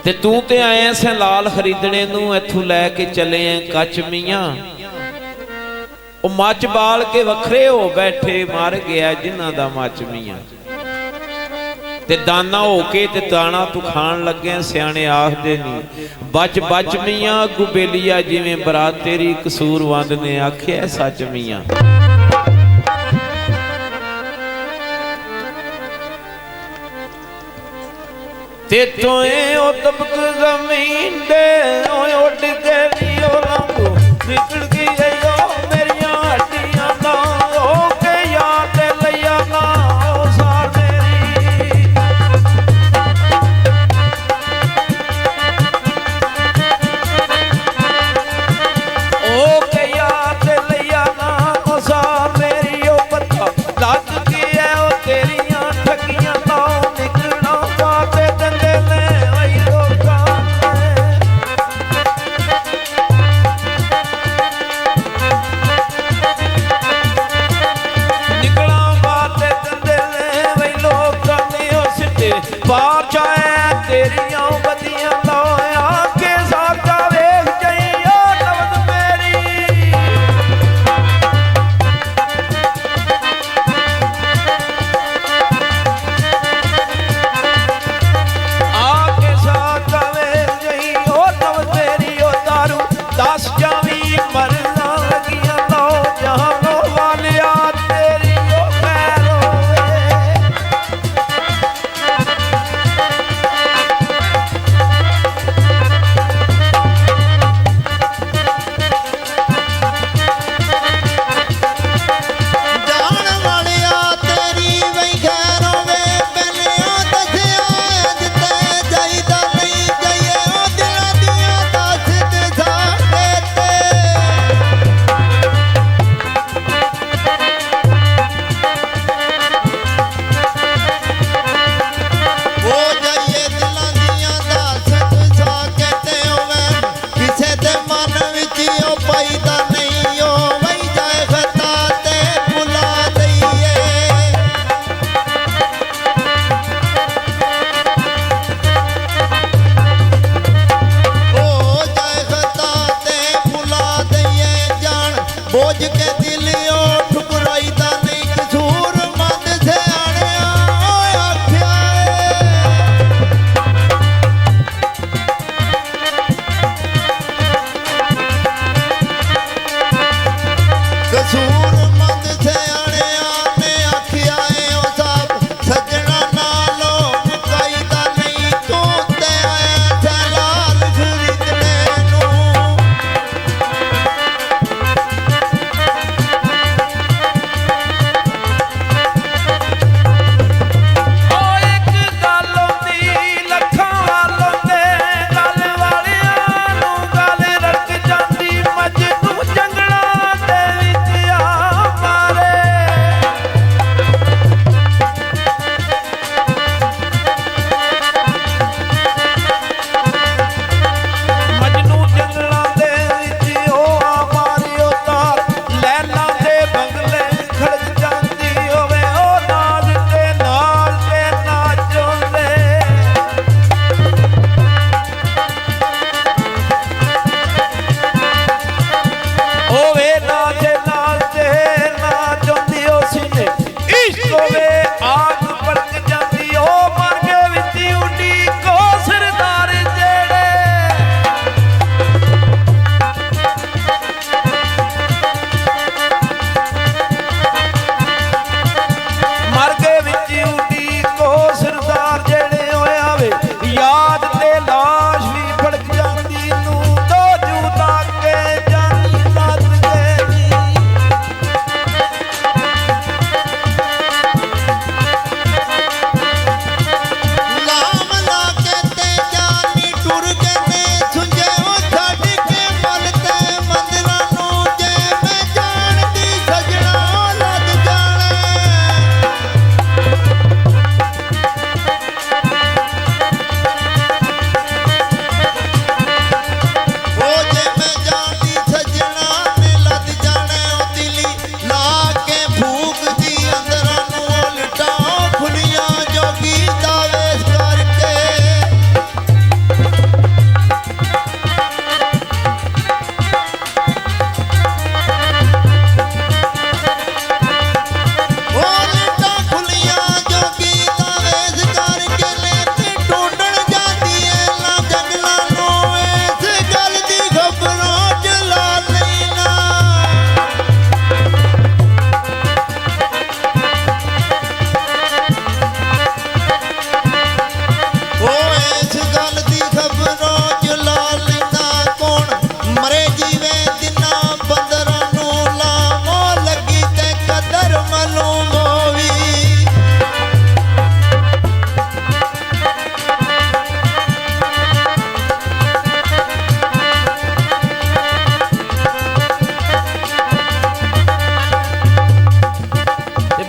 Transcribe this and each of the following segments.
ते तू ते आए से लाल खरीदने नू इथों लैके चले हैं कच मियाँ। वो मच बाल के वखरे हो बैठे मर गया जिन्हां दा मच मियाँ। ते दाना हो के ते दाना तू खान लगे सियाने आखदे नी बच बच मियाँ अगू बेलिया जिवें बरात तेरी कसूरवंद ने आखिया सच मियाँ। ते तोए ओ तबक जमीन दे उड़ के लियो लंघो निकल गई ओ मेरिया हड्डियां ना हो के याद लिया ना ओ सार मेरी। ओ के याद लिया ना ओ सार मेरी ओ पता लग गया ओ तेरियां ठगियां ना निकलना बाते बाहर जाए तेरिया बदियां लोया के साजा वेख जाइयो नवद मेरी। आके साजा वेख जाइयो नवद मेरी ओ दारू दस जावी मरना लगियां लो जहां लो वालिया तेरी ओ खैर होवे।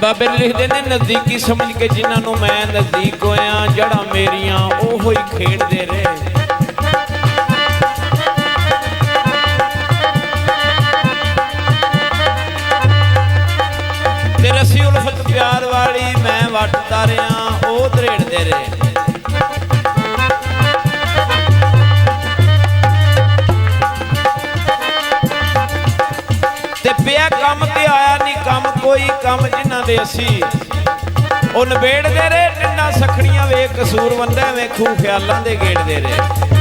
ਬਾਬੇ ਲਿਖਦੇ ਨੇ ਨਜ਼ਦੀਕੀ ਸਮਝ ਕੇ ਜਿਨ੍ਹਾਂ ਨੂੰ ਮੈਂ ਨਜ਼ਦੀਕ ਹੋਇਆ, ਜੜਾਂ ਮੇਰੀਆਂ ਉਹੋ ਹੀ ਖੇਡਦੇ ਰਹੇ। ਤੇ ਰੱਸੀ ਉਲਫਤ ਪਿਆਰ ਵਾਲੀ ਮੈਂ ਵੱਟਦਾ ਰਿਹਾ, ਉਹ ਧਰੇੜਦੇ ਰਹੇ। ਤੇ ਪਿਆ ਕੰਮ ਤੇ ਆਇਆ ਨਹੀਂ ਕੰਮ ਕੋਈ, ਕੰਮ ਜਿਨ੍ਹਾਂ ਦੇ ਅਸੀਂ ਉਹ ਨਿਬੇੜਦੇ ਰਹੇ। ਨਿੰਨਾ ਸਖਣੀਆਂ ਵੇਖ ਕਸੂਰ ਵੰਦਾ ਵੇਖੂ ਖਿਆਲਾਂ ਦੇ ਗੇੜਦੇ ਰਹੇ।